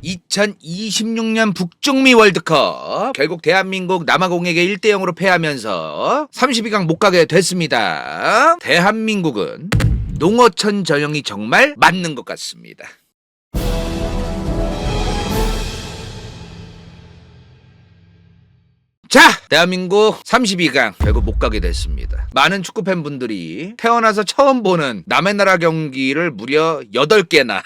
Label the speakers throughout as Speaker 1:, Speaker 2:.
Speaker 1: 2026년 북중미 월드컵 결국 대한민국 남아공에게 1대0으로 패하면서 32강 못 가게 됐습니다. 대한민국은 농어촌 전형이 정말 맞는 것 같습니다. 자, 대한민국 32강 결국 못 가게 됐습니다. 많은 축구 팬분들이 태어나서 처음 보는 남의 나라 경기를 무려 8개나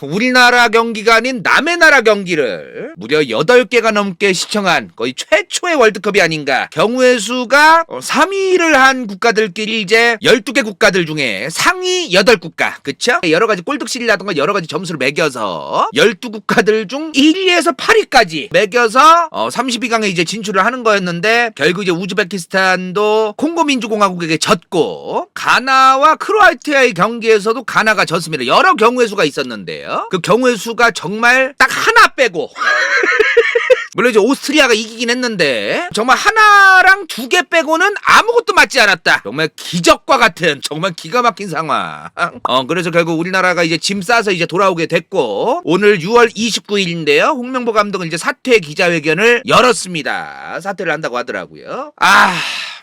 Speaker 1: 우리나라 경기가 아닌 남의 나라 경기를 무려 8개가 넘게 시청한 거의 최초의 월드컵이 아닌가. 경우의 수가 3위를 한 국가들끼리 이제 12개 국가들 중에 상위 8국가, 그쵸? 여러가지 꼴득실이라던가 여러가지 점수를 매겨서 12국가들 중 1위에서 8위까지 매겨서 32강에 이제 진출을 하는 거였는데, 결국 이제 우즈베키스탄도 콩고민주공화국에게 졌고, 가나와 크로아티아의 경기에서도 가나가 졌습니다. 여러 경우의 수가 있었는데요. 그 경우의 수가 정말 딱 하나 빼고 물론 이제 오스트리아가 이기긴 했는데 정말 하나랑 2개 빼고는 아무것도 맞지 않았다. 정말 기적과 같은 정말 기가 막힌 상황. 그래서 결국 우리나라가 이제 짐 싸서 이제 돌아오게 됐고, 오늘 6월 29일인데요. 홍명보 감독은 이제 사퇴 기자회견을 열었습니다. 사퇴를 한다고 하더라고요.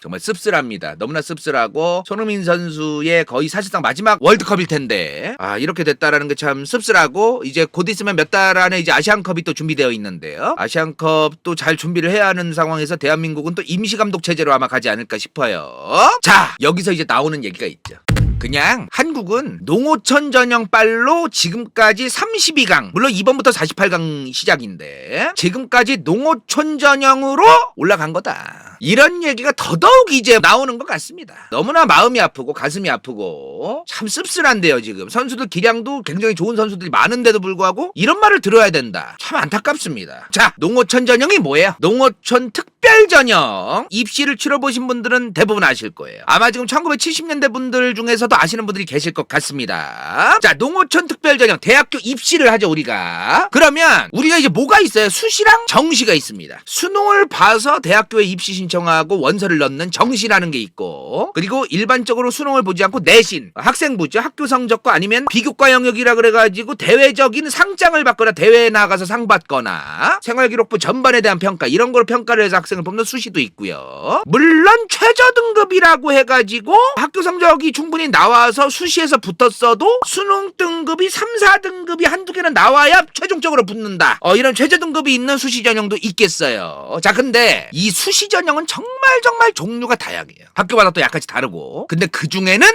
Speaker 1: 정말 씁쓸합니다. 너무나 씁쓸하고, 손흥민 선수의 거의 사실상 마지막 월드컵일 텐데 이렇게 됐다라는 게 참 씁쓸하고, 이제 곧 있으면 몇 달 안에 이제 아시안컵이 또 준비되어 있는데요. 아시안컵도 잘 준비를 해야 하는 상황에서 대한민국은 또 임시감독 체제로 아마 가지 않을까 싶어요. 자, 여기서 이제 나오는 얘기가 있죠. 그냥 한국은 농어촌 전형 빨로 지금까지 32강, 물론 이번부터 48강 시작인데 지금까지 농어촌 전형으로 올라간 거다. 이런 얘기가 더더욱 이제 나오는 것 같습니다. 너무나 마음이 아프고 가슴이 아프고 참 씁쓸한데요. 지금 선수들 기량도 굉장히 좋은 선수들이 많은데도 불구하고 이런 말을 들어야 된다. 참 안타깝습니다. 자, 농어촌 전형이 뭐예요? 농어촌 특별 전형. 입시를 치러보신 분들은 대부분 아실 거예요. 아마 지금 1970년대 분들 중에서도 아시는 분들이 계실 것 같습니다. 자, 농어촌 특별 전형, 대학교 입시를 하죠 우리가. 그러면 우리가 이제 뭐가 있어요? 수시랑 정시가 있습니다. 수능을 봐서 대학교에 입시 신청하고 원서를 넣는 정시라는 게 있고, 그리고 일반적으로 수능을 보지 않고 내신, 학생부죠. 학교 성적과 아니면 비교과 영역이라 그래가지고 대외적인 상장을 받거나 대회에 나가서 상 받거나 생활기록부 전반에 대한 평가, 이런 걸 평가를 해서 학생을 뽑는 수시도 있고요. 물론 최저 등급이라고 해가지고 학교 성적이 충분히 나와서 수시에서 붙었어도 수능 등급이 3, 4등급이 한두 개는 나와야 최종적으로 붙는다. 이런 최저 등급이 있는 수시 전형도 있겠어요. 자, 근데 이 수시 전형은 정말 종류가 다양해요. 학교마다 또 약간씩 다르고. 근데 그 중에는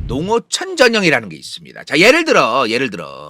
Speaker 1: 농어촌 전형이라는 게 있습니다. 자, 예를 들어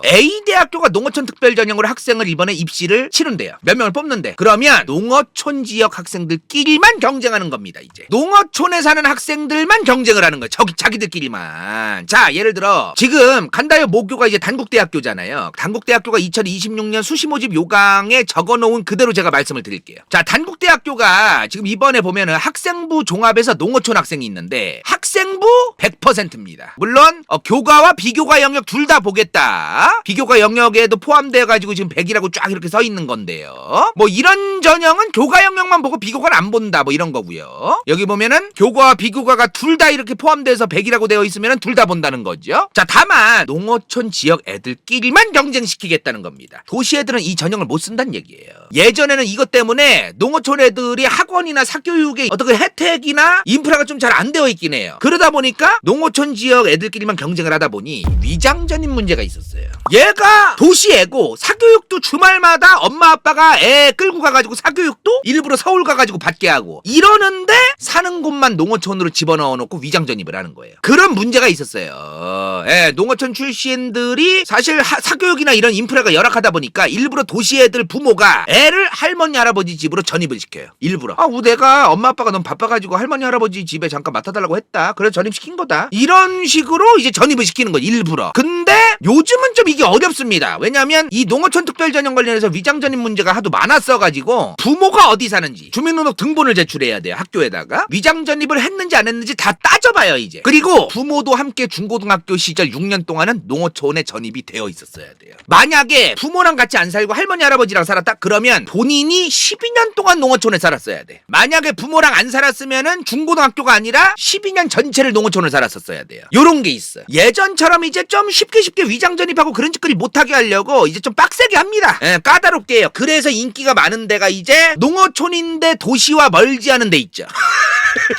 Speaker 1: A대학교가 농어촌 특별 전형으로 학생을 이번에 입시를 치른대요. 몇 명을 뽑는데, 그러면 농어촌 지역 학생들끼리만 경쟁하는 겁니다. 이제 농어촌에 사는 학생들만 경쟁을 하는 거예요. 자기들끼리만. 자, 예를 들어 지금 간다요 모교가 이제 단국대학교잖아요. 단국대학교가 2026년 수시 모집 요강에 적어놓은 그대로 제가 말씀을 드릴게요. 자, 단국대학교가 지금 이번에 보면은 학생부 종합에서 농어촌 학생이 있는데 학생부 100%입니다. 물론 교과와 비교과 영역 둘 다 보겠다. 비교과 영역에도 포함되어 가지고 지금 100이라고 쫙 이렇게 서 있는 건데요. 뭐 이런 전형은 교과 영역만 보고 비교과는 안 본다, 뭐 이런 거고요. 여기 보면은 교과와 비교과가 둘 다 이렇게 포함돼서 100이라고 되어 있으면은 둘 다 본다는 거죠. 자, 다만 농어촌 지역 애들끼리만 경쟁시키겠다는 겁니다. 도시 애들은 이 전형을 못 쓴다는 얘기예요. 예전에는 이것 때문에 농어촌 애들이 학원이나 사교육에 어떻게 혜택이나 인프라가 좀 잘 안 되어 있긴 해요. 그러다 보니까 농어촌 지역 애들끼리만 경쟁을 하다 보니 위장전입 문제가 있었어요. 얘가 도시 애고 사교육도 주말마다 엄마 아빠가 애 끌고 가가지고 사교육도 일부러 서울 가가지고 받게 하고 이러는데 사는 곳만 농어촌으로 집어넣어 놓고 위장전입을 하는 거예요. 그런 문제가 있었어요. 농어촌 출신들이 사실 사교육이나 이런 인프라가 열악하다 보니까 일부러 도시 애들 부모가 애를 할머니 할아버지 집으로 전입을 시켜요. 일부러. 내가 엄마 아빠가 너무 바빠가지고 할머니 할아버지 집에 잠깐 맡아달라고 했다. 그래서 전입시킨 거다. 이런 식으로 이제 전입을 시키는 거 일부러. 근데 요즘은 좀 이게 어렵습니다. 왜냐하면 이 농어촌 특별전형 관련해서 위장전입 문제가 하도 많았어가지고 부모가 어디 사는지 주민등록 등본을 제출해야 돼요. 학교에다가 위장전입을 했는지 안 했는지 다 따져봐요 이제. 그리고 부모도 함께 중고등학교 시절 6년 동안은 농어촌에 전입이 되어 있었어야 돼요. 만약에 부모랑 같이 안 살고 할머니 할아버지랑 살았다? 그러면 본인이 12년 동안 농어촌에 살았어야 돼. 만약에 부모랑 안 살았으면은 중고등학교가 아니라 12년 전체를 농어촌을 살았었어야 돼요. 요런 게 있어. 예전처럼 이제 좀 쉽게 위장 전입하고 그런 짓거리 못하게 하려고 이제 좀 빡세게 합니다. 예, 까다롭게 해요. 그래서 인기가 많은 데가 이제 농어촌인데 도시와 멀지 않은 데 있죠.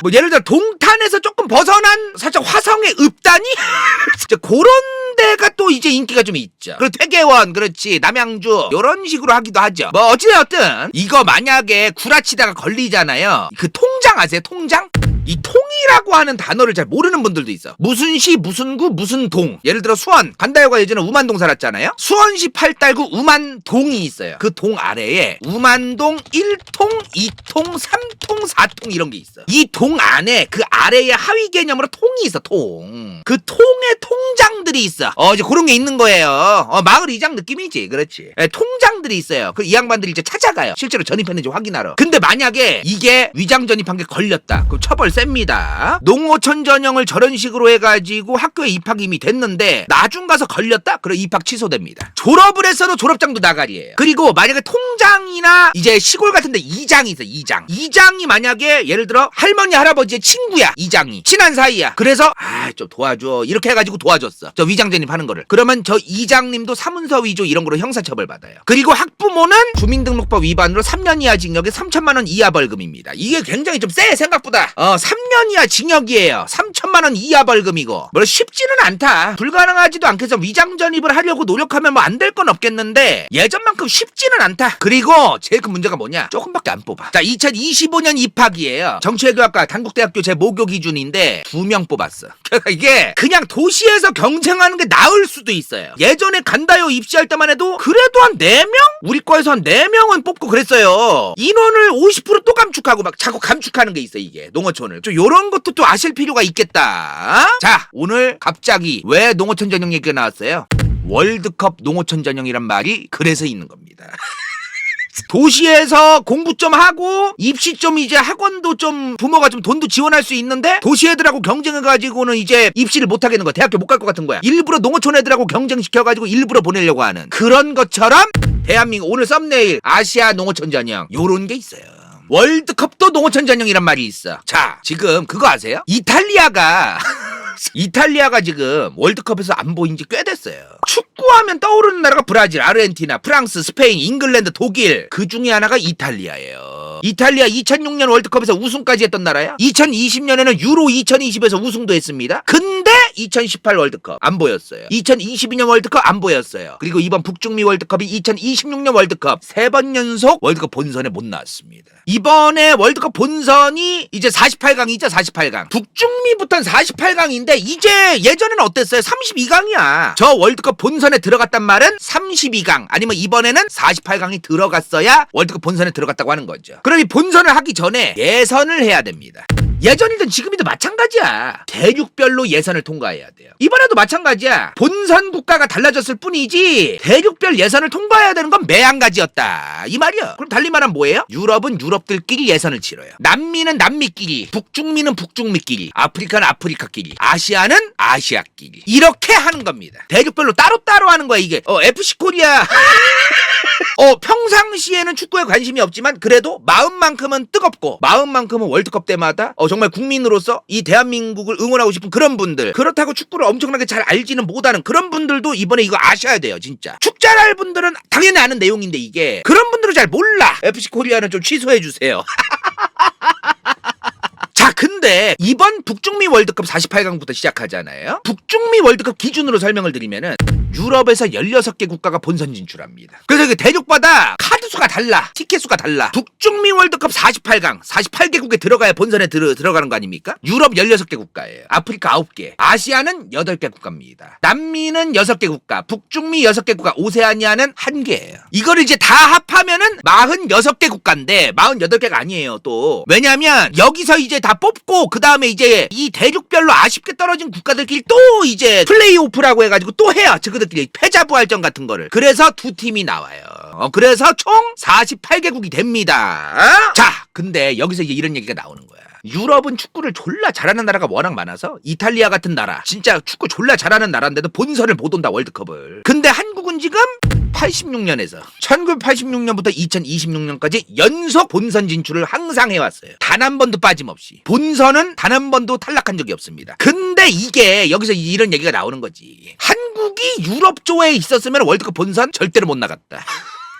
Speaker 1: 뭐 예를 들어 동탄에서 조금 벗어난 살짝 화성의 읍단이 진짜 그런 데가 또 이제 인기가 좀 있죠. 그리고 퇴계원, 그렇지, 남양주 요런 식으로 하기도 하죠. 뭐 어찌되었든 이거 만약에 구라치다가 걸리잖아요. 그 통장 아세요? 통장? 이 통이라고 하는 단어를 잘 모르는 분들도 있어. 무슨 시, 무슨 구, 무슨 동. 예를 들어 수원, 간다요가 예전에 우만동 살았잖아요. 수원시 팔달구 우만동이 있어요. 그 동 아래에 우만동 1통, 2통, 3통, 4통 이런 게 있어. 이 동 안에 그 아래에 하위 개념으로 통이 있어. 통. 그 통에 통장들이 있어. 이제 그런 게 있는 거예요. 마을 이장 느낌이지. 그렇지. 통장들이 있어요. 그 이 양반들이 이제 찾아가요. 실제로 전입했는지 확인하러. 근데 만약에 이게 위장 전입한 게 걸렸다. 그럼 처벌 셉니다. 농어촌 전형을 저런 식으로 해가지고 학교에 입학이 이미 됐는데 나중 가서 걸렸다? 그럼 입학 취소됩니다. 졸업을 했어도 졸업장도 나가리예요. 그리고 만약에 통장이나 이제 시골 같은데 이장이 있어. 이장이 만약에 예를 들어 할머니 할아버지의 친구야. 이장이 친한 사이야. 그래서 좀 도와줘 이렇게 해가지고 도와줬어. 저 위장 전입하는 거를. 그러면 저 이장님도 사문서 위조 이런 거로 형사처벌 받아요. 그리고 학부모는 주민등록법 위반으로 3년 이하 징역에 3천만 원 이하 벌금입니다. 이게 굉장히 좀 세 생각보다. 3년 이하 징역이에요. 3천만 원 이하 벌금이고. 뭐 쉽지는 않다. 불가능하지도 않겠어. 위장 전입을 하려고 노력하면 뭐 안 될 건 없겠는데 예전만큼 쉽지는 않다. 그리고 제일 큰 문제가 뭐냐? 조금밖에 안 뽑아. 자, 2025년 입학이에요. 정치외교학과 단국대학교 제 모교 기준인데 2명 뽑았어. 그러니까 이게 그냥 도시에서 경쟁하는 게 나을 수도 있어요. 예전에 간다요 입시할 때만 해도 그래도 한 4명? 우리 과에서 한 4명은 뽑고 그랬어요. 인원을 50% 또 감축하고 막 자꾸 감축하는 게 있어 이게. 농어촌을. 좀 요런 것도 또 아실 필요가 있겠다. 자, 오늘 갑자기 왜 농어촌 전형 얘기가 나왔어요? 월드컵 농어촌 전형이란 말이 그래서 있는 겁니다. 도시에서 공부 좀 하고 입시 좀 이제 학원도 좀 부모가 좀 돈도 지원할 수 있는데 도시 애들하고 경쟁해가지고는 이제 입시를 못 하겠는 거야. 대학교 못 갈 것 같은 거야. 일부러 농어촌 애들하고 경쟁시켜가지고 일부러 보내려고 하는 그런 것처럼 대한민국 오늘 썸네일 아시아 농어촌 전형 요런 게 있어요. 월드컵도 농어촌 전형이란 말이 있어. 자, 지금 그거 아세요? 이탈리아가 지금 월드컵에서 안 보인 지 꽤 됐어요. 축구하면 떠오르는 나라가 브라질, 아르헨티나, 프랑스, 스페인, 잉글랜드, 독일. 그 중에 하나가 이탈리아예요. 이탈리아 2006년 월드컵에서 우승까지 했던 나라야. 2020년에는 유로 2020에서 우승도 했습니다. 근데 2018 월드컵 안 보였어요. 2022년 월드컵 안 보였어요. 그리고 이번 북중미 월드컵이 2026년 월드컵 3번 연속 월드컵 본선에 못 나왔습니다. 이번에 월드컵 본선이 이제 48강이죠. 48강. 북중미부터는 48강인데 이제 예전에는 어땠어요? 32강이야. 저 월드컵 본선에 들어갔단 말은 32강 아니면 이번에는 48강이 들어갔어야 월드컵 본선에 들어갔다고 하는 거죠. 그럼 이 본선을 하기 전에 예선을 해야 됩니다. 예전이든 지금이든 마찬가지야. 대륙별로 예선을 통과해야 돼요. 이번에도 마찬가지야. 본선 국가가 달라졌을 뿐이지 대륙별 예선을 통과해야 되는 건 매한가지였다 이 말이야. 그럼 달리 말하면 뭐예요? 유럽은 유럽들끼리 예선을 치러요. 남미는 남미끼리, 북중미는 북중미끼리, 아프리카는 아프리카끼리, 아시아는 아시아끼리 이렇게 하는 겁니다. 대륙별로 따로따로 하는 거야 이게. FC 코리아 평상시에는 축구에 관심이 없지만 그래도 마음만큼은 뜨겁고 마음만큼은 월드컵 때마다 정말 국민으로서 이 대한민국을 응원하고 싶은 그런 분들, 그렇다고 축구를 엄청나게 잘 알지는 못하는 그런 분들도 이번에 이거 아셔야 돼요. 진짜 축 잘 알 분들은 당연히 아는 내용인데 이게 그런 분들은 잘 몰라. FC 코리아는 좀 취소해주세요. 자, 근데 이번 북중미 월드컵 48강부터 시작하잖아요. 북중미 월드컵 기준으로 설명을 드리면은 유럽에서 16개 국가가 본선 진출합니다. 그래서 이게 대륙마다 카드 수가 달라. 티켓 수가 달라. 북중미 월드컵 48강 48개국에 들어가야 본선에 들어가는 거 아닙니까? 유럽 16개 국가예요. 아프리카 9개. 아시아는 8개 국가입니다. 남미는 6개 국가. 북중미 6개 국가. 오세아니아는 1개예요. 이걸 이제 다 합하면은 46개 국가인데 48개가 아니에요 또. 왜냐면 여기서 이제 다 뽑고 그 다음에 이제 이 대륙별로 아쉽게 떨어진 국가들끼리 또 이제 플레이오프라고 해가지고 또 해요. 그들끼리 패자부활전 같은 거를. 그래서 두 팀이 나와요. 그래서 총 48개국이 됩니다. 자, 근데 여기서 이제 이런 얘기가 나오는 거야. 유럽은 축구를 졸라 잘하는 나라가 워낙 많아서 이탈리아 같은 나라 진짜 축구 졸라 잘하는 나라인데도 본선을 못 온다 월드컵을. 근데 한국은 지금 1986년에서 1986년부터 2026년까지 연속 본선 진출을 항상 해왔어요. 단 한 번도 빠짐없이. 본선은 단 한 번도 탈락한 적이 없습니다. 근데 이게 여기서 이런 얘기가 나오는 거지. 한국이 유럽조에 있었으면 월드컵 본선 절대로 못 나갔다.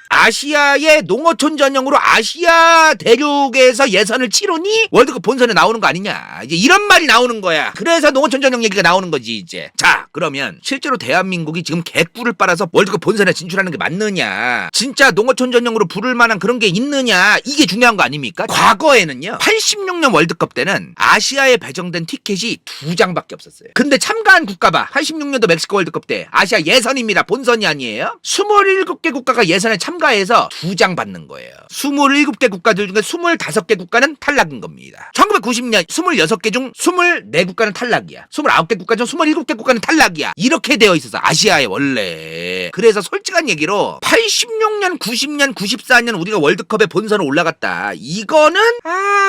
Speaker 1: 아시아의 농어촌 전형으로 아시아 대륙에서 예선을 치르니 월드컵 본선에 나오는 거 아니냐. 이제 이런 말이 나오는 거야. 그래서 농어촌 전형 얘기가 나오는 거지 이제. 자, 그러면 실제로 대한민국이 지금 개꿀을 빨아서 월드컵 본선에 진출하는 게 맞느냐. 진짜 농어촌 전형으로 부를 만한 그런 게 있느냐. 이게 중요한 거 아닙니까? 과거에는요. 86년 월드컵 때는 아시아에 배정된 티켓이 2장밖에 없었어요. 근데 참가한 국가봐. 86년도 멕시코 월드컵 때 아시아 예선입니다. 본선이 아니에요. 27개 국가가 예선에 참가해서 2장 받는 거예요. 27개 국가들 중에 25개 국가는 탈락인 겁니다. 1990년 26개 중 24국가는 탈락이야. 29개 국가 중 27개 국가는 탈락이야. 이렇게 되어 있어서 아시아에 원래. 그래서 솔직한 얘기로 86년, 90년, 94년 우리가 월드컵에 본선을 올라갔다. 이거는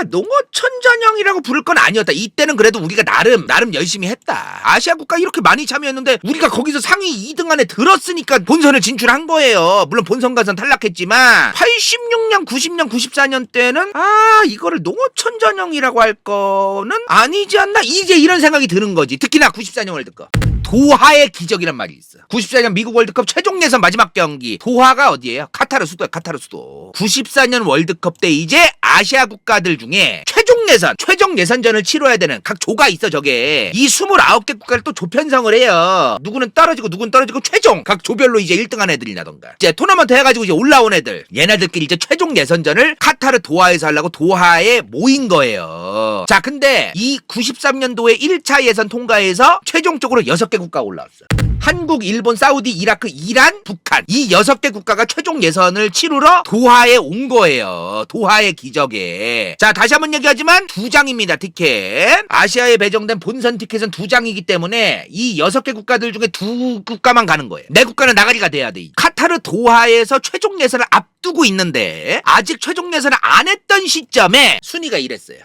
Speaker 1: 농어촌 전형이라고 부를 건 아니었다. 이때는 그래도 우리가 나름 열심히 했다. 아시아 국가 이렇게 많이 참여했는데 우리가 거기서 상위 2등 안에 들었으니까 본선을 진출한 거예요. 물론 본선 가선 탈락했지만 86년, 90년, 94년 때는 이거를 농어촌 전형이라고 할 거는 아니지 않나? 이제 이런 생각이 드는 거지. 특히나 94년 월드컵. 도하의 기적이란 말이 있어. 94년 미국 월드컵 최종 예선 마지막 경기. 도하가 어디예요? 카타르 수도야. 카타르 수도. 94년 월드컵 때 이제 아시아 국가들 중에 최종 예선전을 치러야 되는 각 조가 있어. 저게 이 29개 국가를 또 조 편성을 해요. 누구는 떨어지고 최종 각 조별로 이제 1등한 애들이 나던가 이제 토너먼트 해가지고 이제 올라온 애들, 얘네들끼리 이제 최종 예선전을 카타르 도하에서 하려고 도하에 모인 거예요. 자, 근데 이 93년도에 1차 예선 통과해서 최종적으로 6개 국가가 올라왔어. 한국, 일본, 사우디, 이라크, 이란, 북한 이 6개 국가가 최종 예선을 치르러 도하에 온 거예요. 도하의 기적에. 자, 다시 한번 얘기하지만 2장입니다. 티켓. 아시아에 배정된 본선 티켓은 2장이기 때문에 이 6개 국가들 중에 2국가만 가는 거예요. 4국가는 나가리가 돼야 돼. 카타르 도하에서 최종 예선을 앞두고 있는데 아직 최종 예선을 안 했던 시점에 순위가 이랬어요.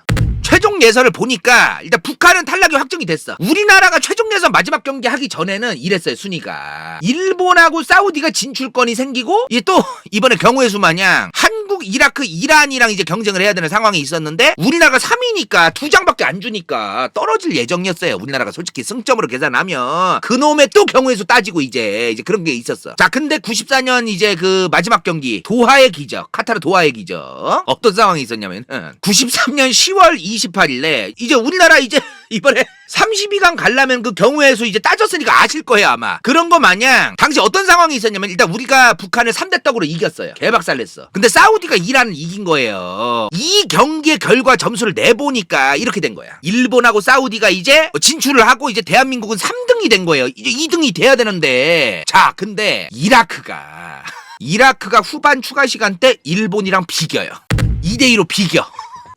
Speaker 1: 최종 예선을 보니까 일단 북한은 탈락이 확정이 됐어. 우리나라가 최종 예선 마지막 경기 하기 전에는 이랬어요. 순위가 일본하고 사우디가 진출권이 생기고 이제 또 이번에 경우의 수 마냥 한국, 이라크, 이란이랑 이제 경쟁을 해야 되는 상황이 있었는데 우리나라가 3위니까 2장밖에 안 주니까 떨어질 예정이었어요. 우리나라가 솔직히 승점으로 계산하면 그놈의 또 경우의 수 따지고 이제 그런 게 있었어. 자, 근데 94년 이제 그 마지막 경기 도하의 기적, 카타르 도하의 기적 어떤 상황이 있었냐면 93년 10월 28일에 이제 우리나라 이제 이번에 32강 가려면 그 경우의 수 이제 따졌으니까 아실 거예요 아마. 그런 거 마냥 당시 어떤 상황이 있었냐면 일단 우리가 북한을 3대 떡으로 이겼어요. 개박살냈어. 근데 사우디가 이란을 이긴 거예요. 이 경기의 결과 점수를 내보니까 이렇게 된 거야. 일본하고 사우디가 이제 진출을 하고 이제 대한민국은 3등이 된 거예요. 이제 2등이 돼야 되는데 자, 근데 이라크가 후반 추가 시간 때 일본이랑 비겨요. 2대2로 비겨.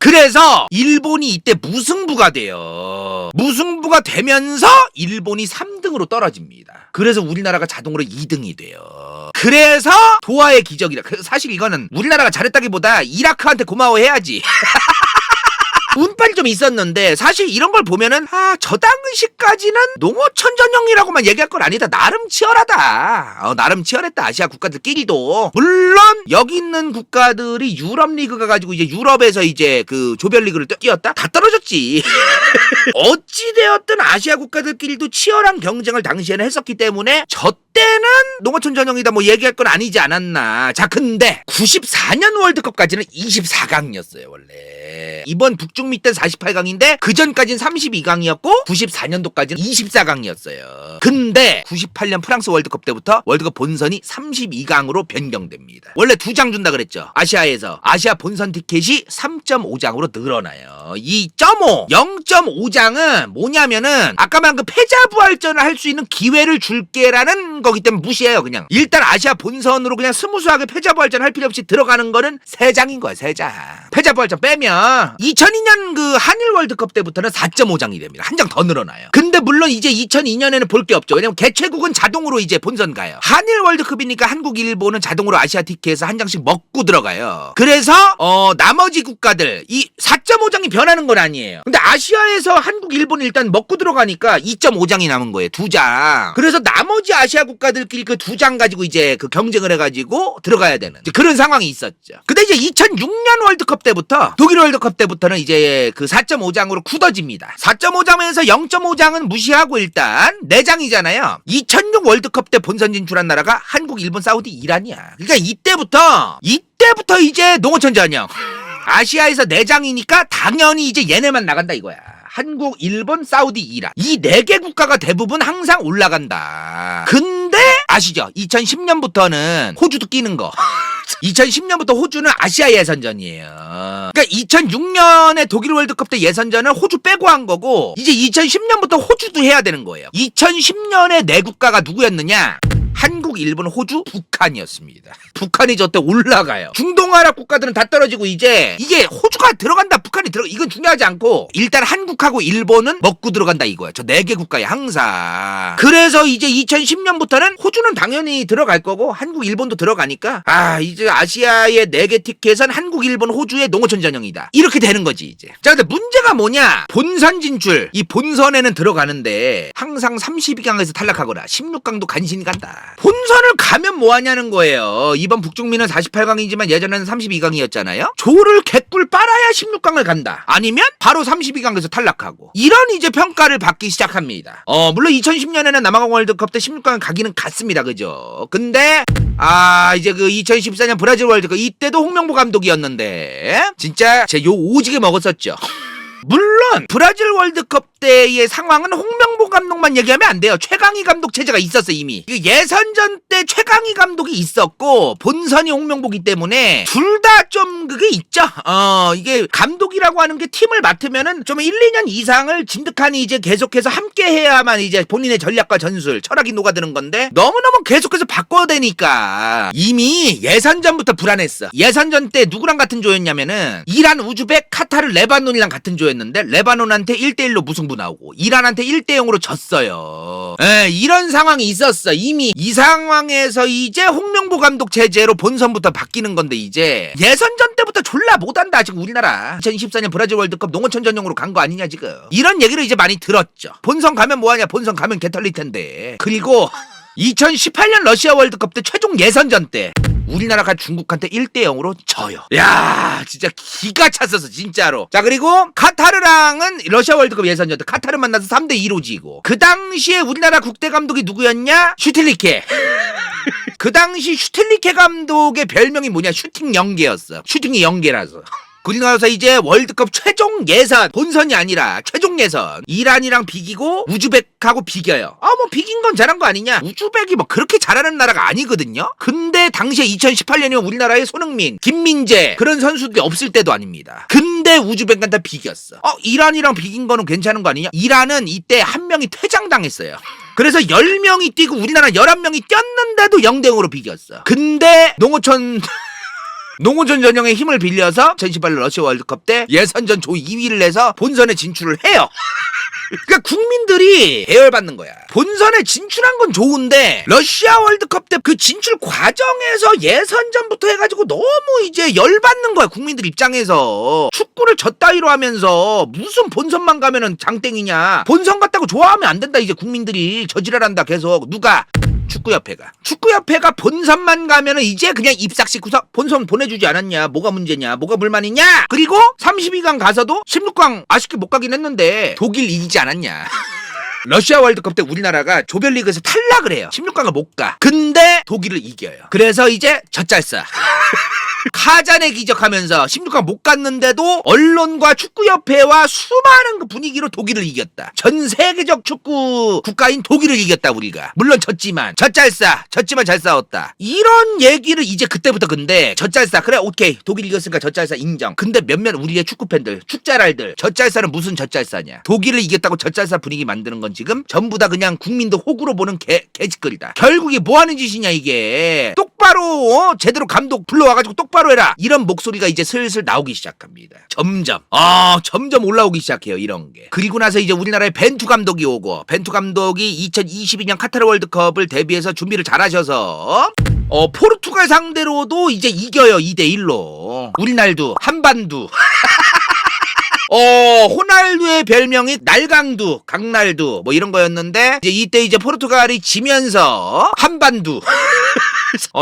Speaker 1: 그래서 일본이 이때 무승부가 돼요. 무승부가 되면서 일본이 3등으로 떨어집니다. 그래서 우리나라가 자동으로 2등이 돼요. 그래서 도하의 기적이라. 사실 이거는 우리나라가 잘했다기보다 이라크한테 고마워해야지. 운빨이 좀 있었는데 사실 이런 걸 보면은 저 당시까지는 농어촌 전형이라고만 얘기할 건 아니다. 나름 치열하다. 나름 치열했다. 아시아 국가들끼리도. 물론 여기 있는 국가들이 유럽 리그 가가지고 이제 유럽에서 이제 그 조별리그를 뛰었다? 다 떨어졌지. 어찌되었든 아시아 국가들끼리도 치열한 경쟁을 당시에는 했었기 때문에 저 때는 농어촌 전형이다 뭐 얘기할 건 아니지 않았나. 자, 근데 94년 월드컵까지는 24강이었어요 원래. 이번 북중미 때 48강인데 그 전까지는 32강이었고 94년도까지는 24강이었어요. 근데 98년 프랑스 월드컵 때부터 월드컵 본선이 32강으로 변경됩니다. 원래 2장 준다 그랬죠. 아시아에서 아시아 본선 티켓이 3.5장으로 늘어나요. 2.5 0.5장은 뭐냐면은 아까 말한 그 패자부활전을 할 수 있는 기회를 줄게라는 거기 때문에 무시해요. 그냥 일단 아시아 본선으로 그냥 스무스하게 패자부활전 할 필요 없이 들어가는 거는 3장인 거야. 3장. 패자부활전 빼면 2002년 그 한일 월드컵 때부터는 4.5장이 됩니다. 한 장 더 늘어나요. 근데 물론 이제 2002년에는 볼 게 없죠. 왜냐면 개최국은 자동으로 이제 본선 가요. 한일 월드컵이니까 한국, 일본은 자동으로 아시아 티켓에서 한 장씩 먹고 들어가요. 그래서 나머지 국가들 이 4.5장이 변하는 건 아니에요. 근데 아시아에서 한국, 일본 일단 먹고 들어가니까 2.5장이 남은 거예요. 2장. 그래서 나머지 아시아 국가들끼리 그 2장 가지고 이제 그 경쟁을 해가지고 들어가야 되는 그런 상황이 있었죠. 근데 이제 2006년 월드컵 때부터 독일 월드컵 때부터는 이제 그 4.5장으로 굳어집니다. 4.5장에서 0.5장은 무시하고 일단 4장이잖아요. 2006 월드컵 때 본선 진출한 나라가 한국, 일본, 사우디, 이란이야. 그러니까 이때부터 이제 농어촌 전형. 아시아에서 4장이니까 당연히 이제 얘네만 나간다 이거야. 한국, 일본, 사우디, 이란. 이 4개 국가가 대부분 항상 올라간다. 근데 아시죠? 2010년부터는 호주도 끼는 거. 2010년부터 호주는 아시아 예선전이에요. 그러니까 2006년에 독일 월드컵 때 예선전을 호주 빼고 한 거고 이제 2010년부터 호주도 해야 되는 거예요. 2010년에 4국가가 누구였느냐? 한국, 일본, 호주, 북한이었습니다. 북한이 저때 올라가요. 중동아랍 국가들은 다 떨어지고 이제 이게 호주가 들어간다, 북한이 들어가 이건 중요하지 않고 일단 한국하고 일본은 먹고 들어간다 이거야. 저 4개 국가에 항상. 그래서 이제 2010년부터는 호주는 당연히 들어갈 거고 한국, 일본도 들어가니까 이제 아시아의 4개 티켓은 한국, 일본, 호주의 농어촌 전형이다. 이렇게 되는 거지 이제. 자, 근데 문제가 뭐냐? 본선 진출. 이 본선에는 들어가는데 항상 32강에서 탈락하거나 16강도 간신히 간다. 본선을 가면 뭐하냐는 거예요. 이번 북중미는 48강이지만 예전에는 32강이었잖아요. 조를 개꿀 빨아야 16강을 간다. 아니면 바로 32강에서 탈락하고 이런 이제 평가를 받기 시작합니다. 물론 2010년에는 남아공 월드컵 때 16강 가기는 갔습니다. 그죠? 근데 이제 그 2014년 브라질 월드컵 이때도 홍명보 감독이었는데 진짜 제 욕 오지게 먹었었죠. 물론 브라질 월드컵 때의 상황은 홍명보 감독만 얘기하면 안 돼요. 최강희 감독 체제가 있었어 이미. 예선전 때 최강희 감독이 있었고 본선이 홍명보기 때문에 둘 다 좀 그게 있죠. 이게 감독이라고 하는 게 팀을 맡으면은 좀 1, 2년 이상을 진득하니 이제 계속해서 함께 해야만 이제 본인의 전략과 전술, 철학이 녹아드는 건데 너무너무 계속해서 바꿔야 되니까 이미 예선전부터 불안했어. 예선전 때 누구랑 같은 조였냐면은 이란, 우즈벡, 카타르, 레바논이랑 같은 조였는데 레바논한테 1대1로 무승부 나오고 이란한테 1대0으로 졌어요. 이런 상황이 있었어. 이미 이 상황에서 이제 홍명보 감독 체제로 본선부터 바뀌는 건데 이제 예선전 때부터 졸라 못한다 지금 우리나라. 2024년 브라질 월드컵 농어촌 전형으로 간 거 아니냐 지금. 이런 얘기를 이제 많이 들었죠. 본선 가면 뭐하냐, 본선 가면 개털릴 텐데. 그리고 2018년 러시아 월드컵 때 최종 예선전 때 우리나라가 중국한테 1대0으로 져요. 야, 진짜 기가 찼었어 진짜로. 자, 그리고 카타르랑은 러시아 월드컵 예선전 때 카타르 만나서 3대2로 지고 그 당시에 우리나라 국대 감독이 누구였냐? 슈틸리케. 그 당시 슈틸리케 감독의 별명이 뭐냐? 슈팅 연계였어. 슈팅이 연계라서. 그리고 나서 이제 월드컵 최종 예선, 본선이 아니라 최종 예선, 이란이랑 비기고 우즈벡하고 비겨요. 뭐 비긴 건 잘한 거 아니냐? 우즈벡이 뭐 그렇게 잘하는 나라가 아니거든요. 근데 당시에 2018년이면 우리나라에 손흥민, 김민재 그런 선수들이 없을 때도 아닙니다. 근데 우즈벡한테 비겼어. 이란이랑 비긴 거는 괜찮은 거 아니냐? 이란은 이때 한 명이 퇴장당했어요. 그래서 10명이 뛰고 우리나라 11명이 뛰었는데도 0대0으로 비겼어. 근데 농어촌 전형의 힘을 빌려서 2018년 러시아 월드컵 때 예선전 조 2위를 해서 본선에 진출을 해요. 그러니까 국민들이 대열받는 거야. 본선에 진출한 건 좋은데 러시아 월드컵 때 그 진출 과정에서 예선전부터 해가지고 너무 이제 열받는 거야. 국민들 입장에서. 축구를 저 따위로 하면서 무슨 본선만 가면은 장땡이냐. 본선 갔다고 좋아하면 안 된다. 이제 국민들이 저지랄한다 계속. 누가? 축구협회가 본선만 가면은 이제 그냥 입싹시고서 본선 보내주지 않았냐, 뭐가 문제냐, 뭐가 불만이냐. 그리고 32강 가서도 16강 아쉽게 못 가긴 했는데 독일 이기지 않았냐. 러시아 월드컵 때 우리나라가 조별리그에서 탈락을 해요. 16강을 못 가. 근데 독일을 이겨요. 그래서 이제 젖잘싸. 카잔에 기적하면서 16강 못 갔는데도 언론과 축구협회와 수많은 그 분위기로 독일을 이겼다. 전 세계적 축구 국가인 독일을 이겼다 우리가. 물론 졌지만 잘 싸웠다. 이런 얘기를 이제 그때부터. 근데 젖잘싸, 그래 오케이 독일 이겼으니까 젖잘싸 인정. 근데 몇몇 우리의 축구팬들, 축자랄들 젖잘싸는 무슨 젖잘싸냐. 독일을 이겼다고 젖잘싸 분위기 만드는 건 지금 전부 다 그냥 국민들 호구로 보는 개짓거리다. 결국 이게 뭐하는 짓이냐 이게. 똑바로 똑바로 제대로 감독 불러와가지고 똑바로 해라, 이런 목소리가 이제 슬슬 나오기 시작합니다. 점점 올라오기 시작해요, 이런 게. 그리고 나서 이제 우리나라에 벤투 감독이 오고, 벤투 감독이 2022년 카타르 월드컵을 대비해서 준비를 잘하셔서 포르투갈 상대로도 이제 이겨요. 2대1로. 우리날두 한반두. 호날두의 별명이 날강두, 강날두 뭐 이런 거였는데, 이제 이때 이제 포르투갈이 지면서 한반두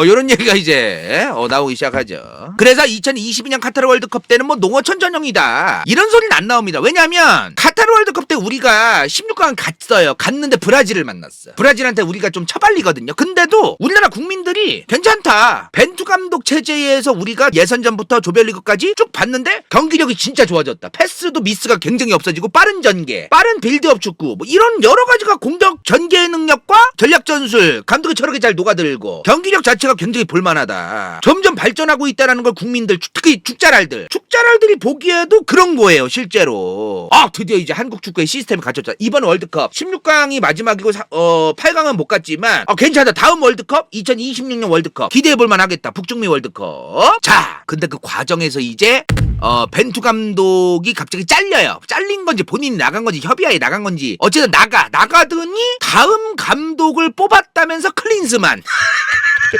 Speaker 1: 요런 얘기가 이제 나오기 시작하죠. 그래서 2022년 카타르 월드컵 때는 뭐 농어촌 전형이다, 이런 소리는 안 나옵니다. 왜냐면 카타르 월드컵 때 우리가 16강 갔어요. 갔는데 브라질을 만났어. 브라질한테 우리가 좀 처발리거든요. 근데도 우리나라 국민들이 괜찮다, 벤투 감독 체제에서 우리가 예선전부터 조별리그까지 쭉 봤는데 경기력이 진짜 좋아졌다, 패스도 미스가 굉장히 없어지고 빠른 전개, 빠른 빌드업 축구, 뭐 이런 여러 가지가 공격 전개 능력과 전략 전술, 감독이 저렇게 잘 녹아들고 경기력 자체가 굉장히 볼만하다, 점점 발전하고 있다는 걸 국민들, 특히 축자랄들이 보기에도 그런 거예요, 실제로. 드디어 이제 한국 축구의 시스템이 갖췄다. 이번 월드컵 16강이 마지막이고 8강은 못 갔지만 괜찮다. 다음 월드컵 2026년 월드컵 기대해볼만 하겠다. 북중미 월드컵. 자, 근데 그 과정에서 이제 벤투 감독이 갑자기 잘려요. 잘린 건지 본인이 나간 건지 협의하에 나간 건지 어쨌든 나가더니 다음 감독을 뽑았다면서 클린스만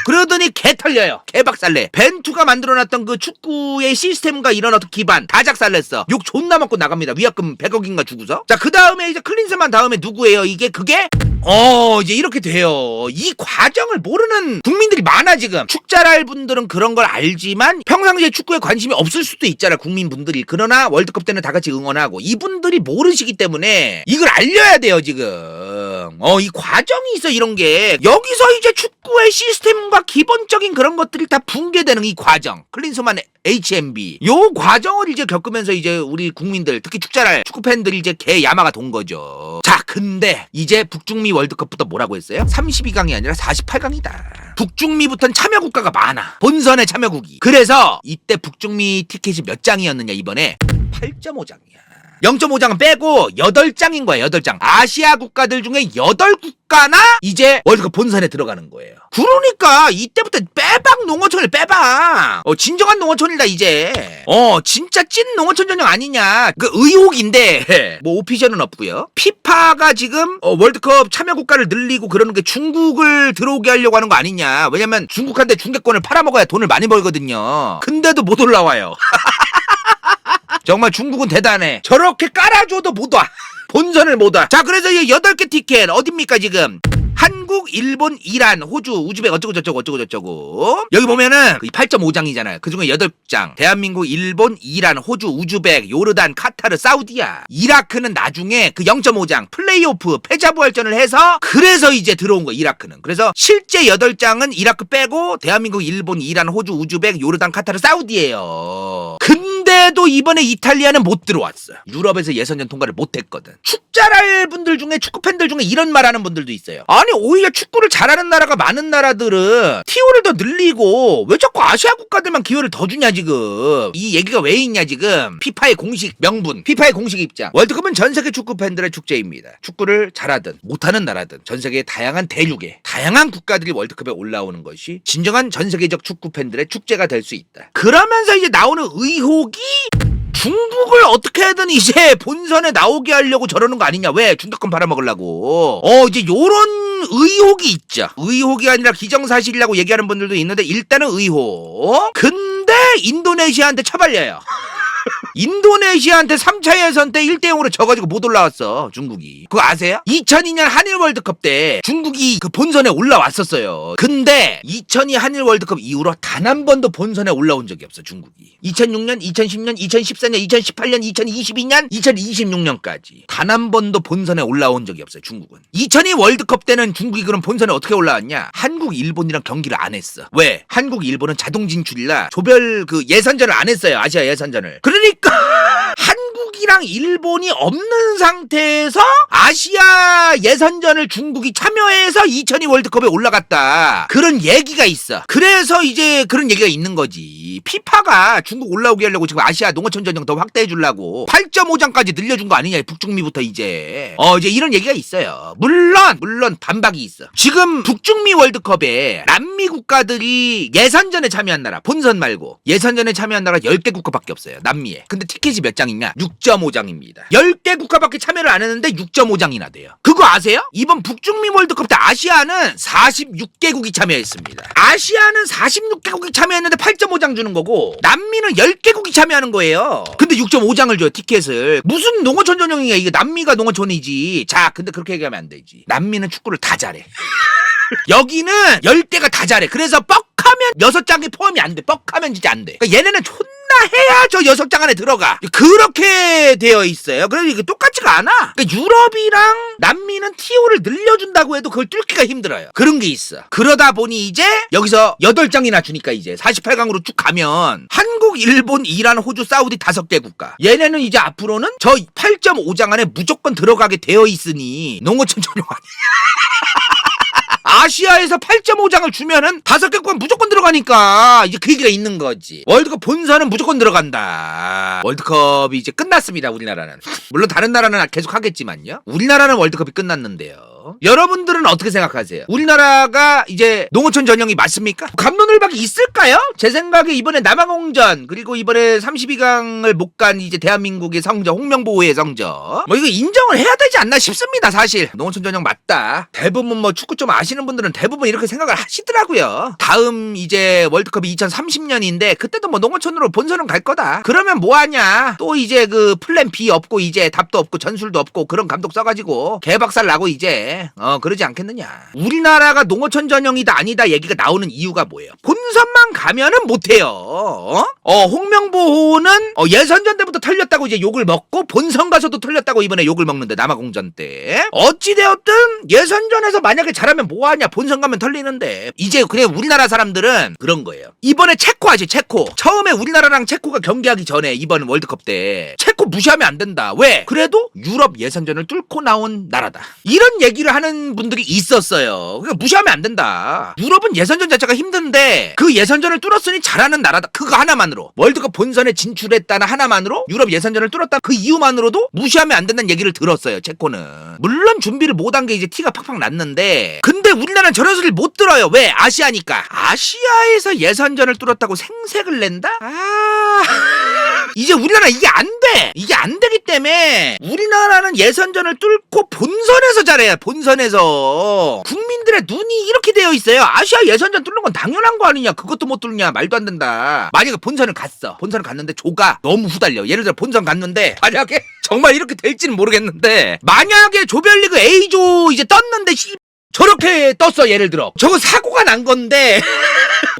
Speaker 1: 그러더니 개 털려요. 개박살내. 벤투가 만들어놨던 그 축구의 시스템과 이런 어떤 기반 다 작살냈어. 욕 존나 먹고 나갑니다. 위약금 100억인가 주고서. 자, 그 다음에 이제 클린스만 다음에 누구예요? 그게 이제 이렇게 돼요. 이 과정을 모르는 국민들이 많아. 지금 축자랄 분들은 그런 걸 알지만 평상시에 축구에 관심이 없을 수도 있잖아, 국민분들이. 그러나 월드컵 때는 다 같이 응원하고, 이분들이 모르시기 때문에 이걸 알려야 돼요. 지금 이 과정이 있어. 이런 게 여기서 이제 축구의 시스템과 기본적인 그런 것들이 다 붕괴되는 이 과정, 클린스만 HMB 요 과정을 이제 겪으면서 이제 우리 국민들, 특히 축자랄 축구 팬들이 이제 개 야마가 돈 거죠. 자, 근데 이제 북중미 월드컵부터 뭐라고 했어요? 32강이 아니라 48강이다. 북중미부터는 참여 국가가 많아, 본선에 참여국이. 그래서 이때 북중미 티켓이 몇 장이었느냐, 이번에 8.5장이야. 0.5장은 빼고 8장인 거야. 8장. 아시아 국가들 중에 8국가나 이제 월드컵 본선에 들어가는 거예요. 그러니까 이때부터 빼박 농어촌을 빼박. 진정한 농어촌이다 이제. 진짜 찐 농어촌 전형 아니냐, 그 의혹인데 뭐 오피셜은 없고요. 피파가 지금 월드컵 참여 국가를 늘리고 그러는 게 중국을 들어오게 하려고 하는 거 아니냐. 왜냐면 중국한테 중계권을 팔아먹어야 돈을 많이 벌거든요. 근데도 못 올라와요. 정말 중국은 대단해. 저렇게 깔아줘도 못 와. 본선을 못 와. 자, 그래서 이 8개 티켓 어딥니까 지금? 한국, 일본, 이란, 호주, 우즈벡 어쩌고 여기 보면은 8.5장이잖아요. 그중에 8장. 대한민국, 일본, 이란, 호주, 우즈벡, 요르단, 카타르, 사우디야. 이라크는 나중에 그 0.5장 플레이오프 패자부활전을 해서 그래서 이제 들어온 거야, 이라크는. 그래서 실제 8장은 이라크 빼고 대한민국, 일본, 이란, 호주, 우즈벡, 요르단, 카타르, 사우디예요. 근데도 이번에 이탈리아는 못 들어왔어요. 유럽에서 예선전 통과를 못했거든. 축자랄 분들 중에, 축구 팬들 중에 이런 말하는 분들도 있어요. 아니, 오히려 축구를 잘하는 나라가 많은 나라들은 티오를 더 늘리고 왜 자꾸 아시아 국가들만 기회를 더 주냐 지금. 이 얘기가 왜 있냐 지금. 피파의 공식 명분, 피파의 공식 입장. 월드컵은 전 세계 축구 팬들의 축제입니다. 축구를 잘하든 못하는 나라든 전 세계의 다양한 대륙에 다양한 국가들이 월드컵에 올라오는 것이 진정한 전 세계적 축구 팬들의 축제가 될 수 있다. 그러면서 이제 나오는 의혹이 중국을 어떻게든 이제 본선에 나오게 하려고 저러는 거 아니냐. 왜? 중계권 팔아먹으려고. 이제 요런 의혹이 있죠. 의혹이 아니라 기정사실이라고 얘기하는 분들도 있는데 일단은 의혹. 근데 인도네시아한테 처발려요. 인도네시아한테 3차 예선 때 1대0으로 져가지고 못 올라왔어, 중국이. 그거 아세요? 2002년 한일 월드컵 때 중국이 그 본선에 올라왔었어요. 근데 2002 한일 월드컵 이후로 단 한 번도 본선에 올라온 적이 없어, 중국이. 2006년, 2010년, 2014년, 2018년, 2022년, 2026년까지 단 한 번도 본선에 올라온 적이 없어요, 중국은. 2002 월드컵 때는 중국이 그럼 본선에 어떻게 올라왔냐? 한국, 일본이랑 경기를 안 했어. 왜? 한국, 일본은 자동 진출이라 조별 그 예선전을 안 했어요, 아시아 예선전을. 그러니까 한국이 한국이랑 일본이 없는 상태에서 아시아 예선전을 중국이 참여해서 2002 월드컵에 올라갔다. 그런 얘기가 있어. 그래서 이제 그런 얘기가 있는 거지. 피파가 중국 올라오게 하려고 지금 아시아 농어촌 전형 더 확대해 주려고 8.5장까지 늘려준 거 아니냐, 북중미부터 이제. 이제 이런 얘기가 있어요. 물론 반박이 있어. 지금 북중미 월드컵에 남미 국가들이 예선전에 참여한 나라, 본선 말고 예선전에 참여한 나라 10개 국가밖에 없어요, 남미에. 근데 티켓이 몇 장이냐? 6.5장입니다. 10개 국가밖에 참여를 안 했는데 6.5장이나 돼요. 그거 아세요? 이번 북중미 월드컵 때 아시아는 46개국이 참여했습니다. 아시아는 46개국이 참여했는데 8.5장 주는 거고, 남미는 10개국이 참여하는 거예요. 근데 6.5장을 줘요, 티켓을. 무슨 농어촌 전형이야, 이게. 남미가 농어촌이지. 자, 근데 그렇게 얘기하면 안 되지. 남미는 축구를 다 잘해. 여기는 10개가 다 잘해. 그래서 뻑하면 6장이 포함이 안 돼. 뻑하면 진짜 안 돼. 그러니까 얘네는 존나 해야 저 6장 안에 들어가. 그렇게 되어 있어요. 그래서 이게 똑같지가 않아. 그러니까 유럽이랑 남미는 TO를 늘려준다고 해도 그걸 뚫기가 힘들어요. 그런 게 있어. 그러다 보니 이제 여기서 8장이나 주니까 이제 48강으로 쭉 가면 한국, 일본, 이란, 호주, 사우디 5개 국가. 얘네는 이제 앞으로는 저 8.5장 안에 무조건 들어가게 되어 있으니 농어촌 전용 아니야. 아시아에서 8.5장을 주면은 5개 국가 무조건 들어가니까 이제 그 얘기가 있는 거지. 월드컵 본선은 무조건 들어간다. 월드컵이 이제 끝났습니다, 우리나라는. 물론 다른 나라는 계속 하겠지만요. 우리나라는 월드컵이 끝났는데요. 여러분들은 어떻게 생각하세요? 우리나라가 이제 농어촌 전형이 맞습니까? 갑론을박이 있을까요? 제 생각에 이번에 남아공전, 그리고 이번에 32강을 못 간 이제 대한민국의 성적, 홍명보의 성적, 뭐 이거 인정을 해야 되지 않나 싶습니다. 사실 농어촌 전형 맞다. 대부분 뭐 축구 좀 아시는 분들은 대부분 이렇게 생각을 하시더라고요. 다음 이제 월드컵이 2030년인데 그때도 뭐 농어촌으로 본선은 갈 거다. 그러면 뭐하냐? 또 이제 그 플랜 B 없고 이제 답도 없고 전술도 없고 그런 감독 써가지고 개박살 나고 이제 그러지 않겠느냐. 우리나라가 농어촌 전형이다 아니다 얘기가 나오는 이유가 뭐예요? 본선만 가면은 못해요. 홍명보는 예선전 때부터 털렸다고 이제 욕을 먹고 본선 가서도 털렸다고 이번에 욕을 먹는데, 남아공전 때. 어찌되었든 예선전에서 만약에 잘하면 뭐하냐, 본선 가면 털리는데. 이제 그냥 우리나라 사람들은 그런 거예요. 이번에 체코 아시, 체코. 처음에 우리나라랑 체코가 경기하기 전에 이번 월드컵 때 체코 무시하면 안 된다. 왜? 그래도 유럽 예선전을 뚫고 나온 나라다. 이런 얘기를 하는 분들이 있었어요. 그러니까 무시하면 안 된다. 유럽은 예선전 자체가 힘든데 그 예선전을 뚫었으니 잘하는 나라다. 그거 하나만으로, 월드컵 본선에 진출했다는 하나만으로, 유럽 예선전을 뚫었다 그 이유만으로도 무시하면 안 된다는 얘기를 들었어요, 체코는. 물론 준비를 못한 게 이제 티가 팍팍 났는데, 근데 우리나라는 저런 소리를 못 들어요. 왜? 아시아니까. 아시아에서 예선전을 뚫었다고 생색을 낸다? 이제 우리나라 이게 안 돼. 이게 안 되기 때문에 우리나라는 예선전을 뚫고 본선에서 잘해요. 본선에서. 국민들의 눈이 이렇게 되어 있어요. 아시아 예선전 뚫는 건 당연한 거 아니냐. 그것도 못 뚫냐. 말도 안 된다. 만약에 본선을 갔어. 본선을 갔는데 조가 너무 후달려. 예를 들어 본선 갔는데 만약에 정말 이렇게 될지는 모르겠는데, 만약에 조별리그 A조 이제 떴는데 저렇게 떴어. 예를 들어 저거 사고가 난 건데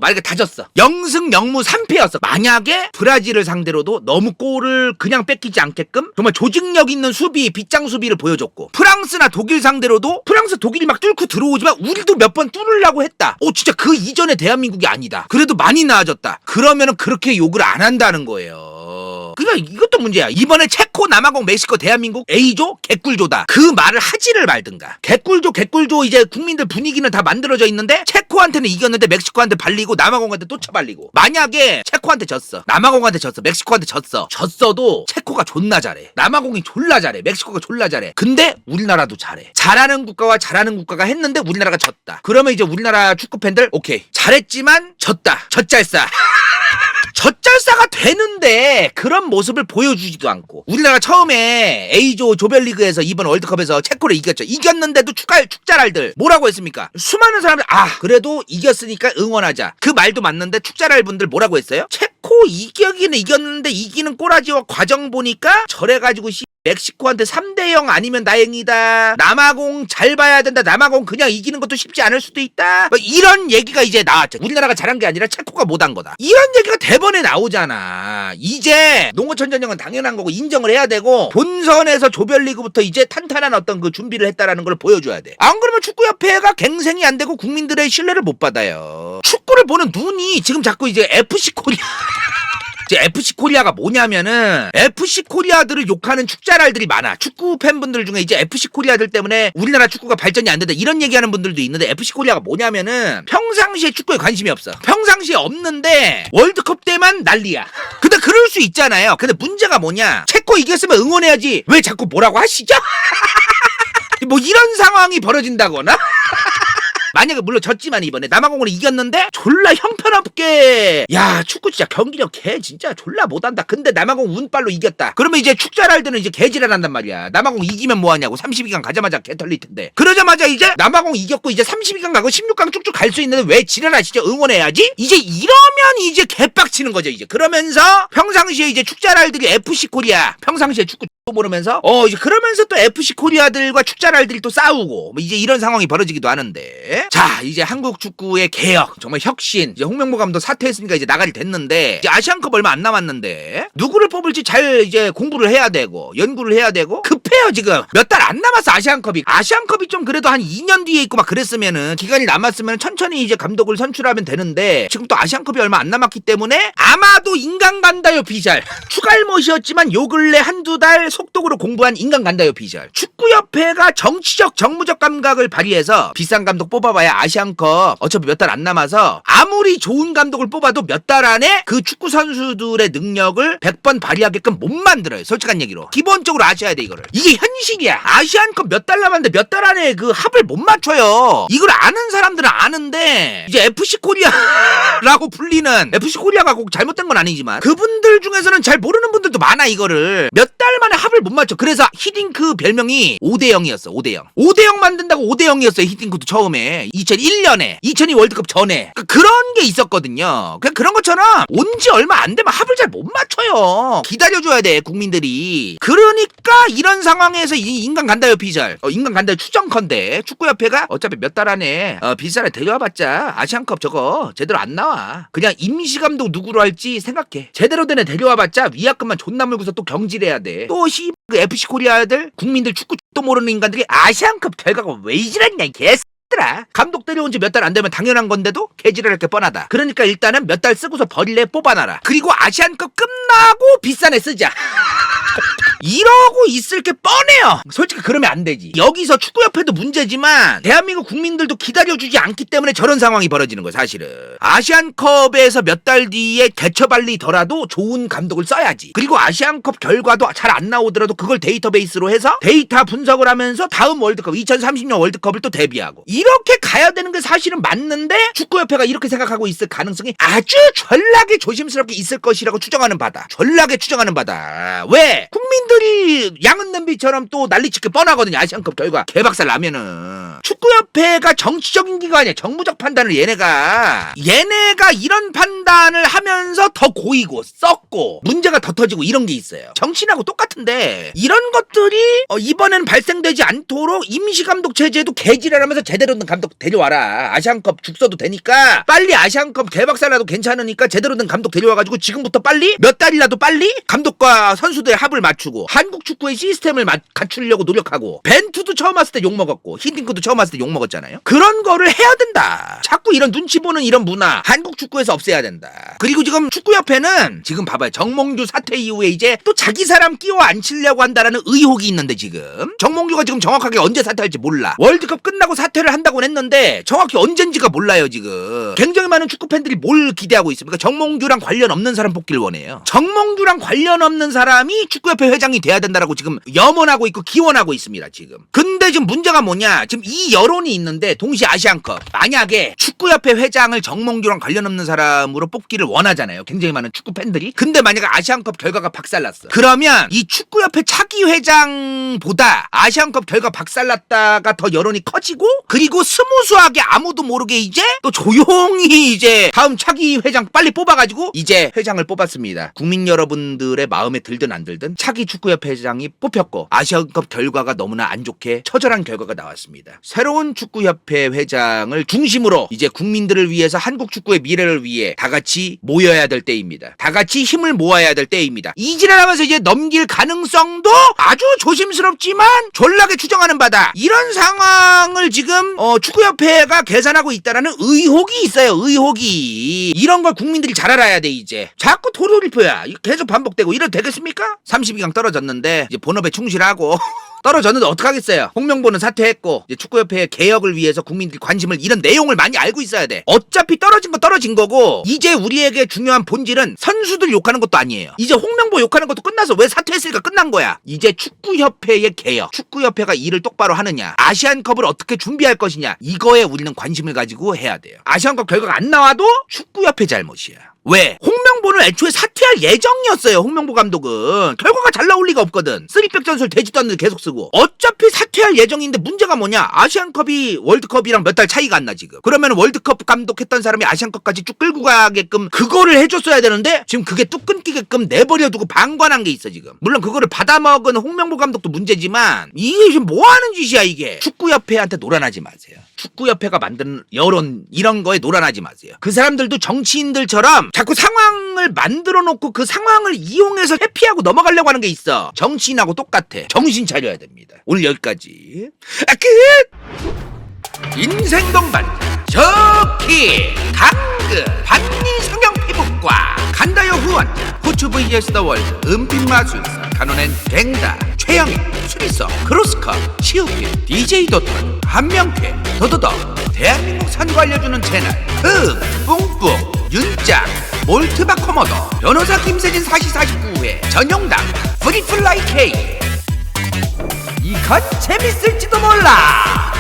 Speaker 1: 만약에 다 졌어. 0승 0무 3패였어. 만약에 브라질을 상대로도 너무 골을 그냥 뺏기지 않게끔 정말 조직력 있는 수비, 빗장 수비를 보여줬고, 프랑스나 독일 상대로도 프랑스, 독일이 막 뚫고 들어오지만 우리도 몇 번 뚫으려고 했다. 진짜 그 이전의 대한민국이 아니다. 그래도 많이 나아졌다. 그러면은 그렇게 욕을 안 한다는 거예요. 그러니까 이것도 문제야. 이번에 체코, 남아공, 멕시코, 대한민국 A조 개꿀조다. 그 말을 하지를 말든가. 개꿀조 이제 국민들 분위기는 다 만들어져 있는데 체코한테는 이겼는데 멕시코한테 발리고 남아공한테 또 쳐발리고. 만약에 체코한테 졌어, 남아공한테 졌어, 멕시코한테 졌어도 체코가 존나 잘해, 남아공이 졸라 잘해, 멕시코가 졸라 잘해. 근데 우리나라도 잘해. 잘하는 국가와 잘하는 국가가 했는데 우리나라가 졌다. 그러면 이제 우리나라 축구팬들 오케이, 잘했지만 졌다, 젖잘싸. 젖잘싸가 되는데 그런 모습을 보여주지도 않고, 우리나라 처음에 A조 조별리그에서 이번 월드컵에서 체코를 이겼죠. 이겼는데도 축잘알들 뭐라고 했습니까? 수많은 사람들 그래도 이겼으니까 응원하자. 그 말도 맞는데 축잘알 분들 뭐라고 했어요? 체코 이기기는 이겼는데 이기는 꼬라지와 과정 보니까 저래가지고 멕시코한테 3대0 아니면 다행이다. 남아공 잘 봐야 된다. 남아공 그냥 이기는 것도 쉽지 않을 수도 있다. 뭐 이런 얘기가 이제 나왔죠. 우리나라가 잘한 게 아니라 체코가 못한 거다. 이런 얘기가 대번에 나오잖아. 이제 농어촌 전형은 당연한 거고 인정을 해야 되고, 본선에서 조별리그부터 이제 탄탄한 어떤 그 준비를 했다라는 걸 보여줘야 돼. 안 그러면 축구협회가 갱생이 안 되고 국민들의 신뢰를 못 받아요. 축구를 보는 눈이 지금 자꾸 이제 FC 코리아 FC 코리아가 뭐냐면은 FC 코리아들을 욕하는 축자랄들이 많아. 축구 팬분들 중에 이제 FC 코리아들 때문에 우리나라 축구가 발전이 안 된다 이런 얘기하는 분들도 있는데, FC 코리아가 뭐냐면은 평상시에 축구에 관심이 없어. 평상시에 없는데 월드컵 때만 난리야. 근데 그럴 수 있잖아요. 근데 문제가 뭐냐, 체코 이겼으면 응원해야지 왜 자꾸 뭐라고 하시죠? 뭐 이런 상황이 벌어진다거나 만약에 물론 졌지만 이번에 남아공으로 이겼는데 졸라 형편없게 야 축구 진짜 경기력 개 진짜 졸라 못한다. 근데 남아공 운빨로 이겼다. 그러면 이제 축자랄들은 이제 개지랄한단 말이야. 남아공 이기면 뭐하냐고. 32강 가자마자 개 털릴 텐데. 그러자마자 이제 남아공 이겼고 이제 32강 가고 16강 쭉쭉 갈 수 있는데 왜 지랄하시죠? 응원해야지? 이제 이러면 이제 개빡치는 거죠. 이제 그러면서 평상시에 이제 축자랄들이 FC 코리아 평상시에 축구 모르면서 이제 그러면서 또 FC 코리아들과 축자랄들이 또 싸우고 뭐 이제 이런 상황이 벌어지기도 하는데, 자 이제 한국 축구의 개혁 정말 혁신, 이제 홍명보 감독 사퇴했으니까 이제 나가리 됐는데 이제 아시안컵 얼마 안 남았는데 누구를 뽑을지 잘 이제 공부를 해야 되고 연구를 해야 되고 급해요. 지금 몇 달 안 남았어. 아시안컵이 좀 그래도 한 2년 뒤에 있고 막 그랬으면은 기간이 남았으면 천천히 이제 감독을 선출하면 되는데 지금 또 아시안컵이 얼마 안 남았기 때문에 아마도 인간 간다요 비샬 추갈못이었지만 요 근래 한두 달 속독으로 공부한 인간 간다요 비주얼. 축구협회가 정치적 정무적 감각을 발휘해서 비싼 감독 뽑아봐야 아시안컵 어차피 몇 달 안 남아서 아무리 좋은 감독을 뽑아도 몇 달 안에 그 축구 선수들의 능력을 100번 발휘하게끔 못 만들어요. 솔직한 얘기로 기본적으로 아셔야 돼. 이거를 이게 현실이야. 아시안컵 몇 달 남았는데 몇 달 안에 그 합을 못 맞춰요. 이걸 아는 사람들은 아는데 이제 FC 코리아라고 불리는 FC 코리아가 꼭 잘못된 건 아니지만 그분들 중에서는 잘 모르는 분들도 많아. 이거를 몇 달 만에 합을 못 맞춰. 그래서 히딩크 별명이 5대0이었어. 5대0 만든다고 5대0이었어요. 히딩크도 처음에 2001년에 2002 월드컵 전에 그런 게 있었거든요. 그냥 그런 것처럼 온 지 얼마 안 되면 합을 잘 못 맞춰요. 기다려줘야 돼 국민들이. 그러니까 이런 상황에서 이 인간 간다요 비절 인간 간다요 추정컨대 축구협회가 어차피 몇 달 안에 비싸게 데려와봤자 아시안컵 저거 제대로 안 나와. 그냥 임시감독 누구로 할지 생각해. 제대로 된 애 데려와봤자 위약금만 존나 물고서 또 경질해야 돼. 또 그 FC 코리아들 국민들 축구도 모르는 인간들이 아시안컵 결과가 왜 이러냐 이 개새들아. 감독 데려온 지 몇 달 안 되면 당연한 건데도 개지랄할 게 뻔하다. 그러니까 일단은 몇 달 쓰고서 버릴래 뽑아놔라. 그리고 아시안컵 끝나고 비싼 애 쓰자. 이러고 있을 게 뻔해요. 솔직히 그러면 안 되지. 여기서 축구협회도 문제지만 대한민국 국민들도 기다려주지 않기 때문에 저런 상황이 벌어지는 거야 사실은. 아시안컵에서 몇 달 뒤에 개처발리더라도 좋은 감독을 써야지. 그리고 아시안컵 결과도 잘 안 나오더라도 그걸 데이터베이스로 해서 데이터 분석을 하면서 다음 월드컵 2030년 월드컵을 또 대비하고 이렇게 가야 되는 게 사실은 맞는데 축구협회가 이렇게 생각하고 있을 가능성이 아주 전락에 조심스럽게 있을 것이라고 추정하는 바다. 전락에 추정하는 바다. 왜? 국민들이 양은 냄비처럼 또 난리치게 뻔하거든요. 아시안컵 결과 개박살 나면은. 축구협회가 정치적인 기관이야. 정무적 판단을 얘네가 이런 판단을 하면서 더 고이고 썩고 문제가 더 터지고 이런 게 있어요. 정치인하고 똑같은데 이런 것들이 이번엔 발생되지 않도록 임시감독 체제도 개지랄하면서 제대로 된 감독 데려와라. 아시안컵 죽서도 되니까 빨리 아시안컵 개박살나도 괜찮으니까 제대로 된 감독 데려와가지고 지금부터 빨리 몇 달이라도 빨리 감독과 선수들의 합을 맞추고 한국 축구의 시스템을 갖추려고 노력하고 벤투도 처음 왔을 때 욕먹었고 히딩크도 처음 왔을 때 욕먹었잖아요. 그런 거를 해야 된다. 자꾸 이런 눈치 보는 이런 문화 한국 축구에서 없애야 된다. 그리고 지금 축구협회는 지금 봐봐요. 정몽규 사퇴 이후에 이제 또 자기 사람 끼워 앉히려고 한다라는 의혹이 있는데 지금 정몽규가 지금 정확하게 언제 사퇴할지 몰라. 월드컵 끝나고 사퇴를 한다고 했는데 정확히 언젠지가 몰라요. 지금 굉장히 많은 축구 팬들이 뭘 기대하고 있습니까? 정몽규랑 관련 없는 사람 뽑기를 원해요. 정몽규랑 관련 없는 사람이 축구협회 회장이 돼야 된다라고 지금 염원하고 있고 기원하고 있습니다. 지금 근데 지금 문제가 뭐냐, 지금 이 여론이 있는데 동시에 아시안컵 만약에 축구협회 회장을 정몽규랑 관련 없는 사람으로 뽑기를 원하잖아요. 굉장히 많은 축구 팬들이. 근데 만약에 아시안컵 결과가 박살났어. 그러면 이 축구협회 차기 회장보다 아시안컵 결과 박살났다가 더 여론이 커지고 그리고 스무스하게 아무도 모르게 이제 또 조용히 이제 다음 차기 회장 빨리 뽑아가지고 이제 회장을 뽑았습니다. 국민 여러분들의 마음에 들든 안 들든 차기 축구협회장이 뽑혔고 아시안컵 결과가 너무나 안 좋게 처절한 결과가 나왔습니다. 새로운 축구협회 회장을 중심으로 이제 국민들을 위해서 한국 축구의 미래를 위해 다 같이 모여야 될 때입니다. 다 같이 힘을 모아야 될 때입니다. 이 지랄하면서 이제 넘길 가능성도 아주 조심스럽지만 졸라게 추정하는 바다. 이런 상황을 지금 축구협회가 계산하고 있다라는 의혹이 있어요. 의혹이. 이런 걸 국민들이 잘 알아야 돼. 이제 자꾸 도돌이표야. 계속 반복되고 이래도 되겠습니까? 32강 떨어졌는데 이제 본업에 충실하고 떨어졌는데 어떡하겠어요. 홍명보는 사퇴했고 이제 축구협회의 개혁을 위해서 국민들이 관심을 이런 내용을 많이 알고 있어야 돼. 어차피 떨어진 거 떨어진 거고 이제 우리에게 중요한 본질은 선수들 욕하는 것도 아니에요. 이제 홍명보 욕하는 것도 끝나서 왜 사퇴했으니까 끝난 거야. 이제 축구협회의 개혁, 축구협회가 일을 똑바로 하느냐, 아시안컵을 어떻게 준비할 것이냐, 이거에 우리는 관심을 가지고 해야 돼요. 아시안컵 결과가 안 나와도 축구협회 잘못이야. 왜? 홍명보는 애초에 사퇴할 예정이었어요. 홍명보 감독은 결과가 잘 나올 리가 없거든. 3백 전술 되지도 않는데 계속 쓰고. 어차피 사퇴할 예정인데 문제가 뭐냐, 아시안컵이 월드컵이랑 몇 달 차이가 안 나 지금. 그러면 월드컵 감독했던 사람이 아시안컵까지 쭉 끌고 가게끔 그거를 해줬어야 되는데 지금 그게 뚝 끊기게끔 내버려두고 방관한 게 있어 지금. 물론 그거를 받아먹은 홍명보 감독도 문제지만 이게 지금 뭐하는 짓이야 이게. 축구협회한테 놀아나지 마세요. 축구협회가 만든 여론 이런 거에 놀아나지 마세요. 그 사람들도 정치인들처럼 자꾸 상황을 만들어 놓고 그 상황을 이용해서 회피하고 넘어가려고 하는 게 있어. 정치인하고 똑같아. 정신 차려야 됩니다. 오늘 여기까지. 끝! 인생 동반자 저키 당근 반니 성형 피부과 간다요 후원자 후추 vs 더 월드 은빛마술사 간호낸 갱다 최영희 수리서 크로스컷 시우필 DJ 도톤 한명쾌 도도덕 대한민국 산거 알려주는 채널 뿡뿡 윤짱 몰트바 코모도 변호사 김세진 4049회 전용당 프리플라이 K. 이건 재밌을지도 몰라.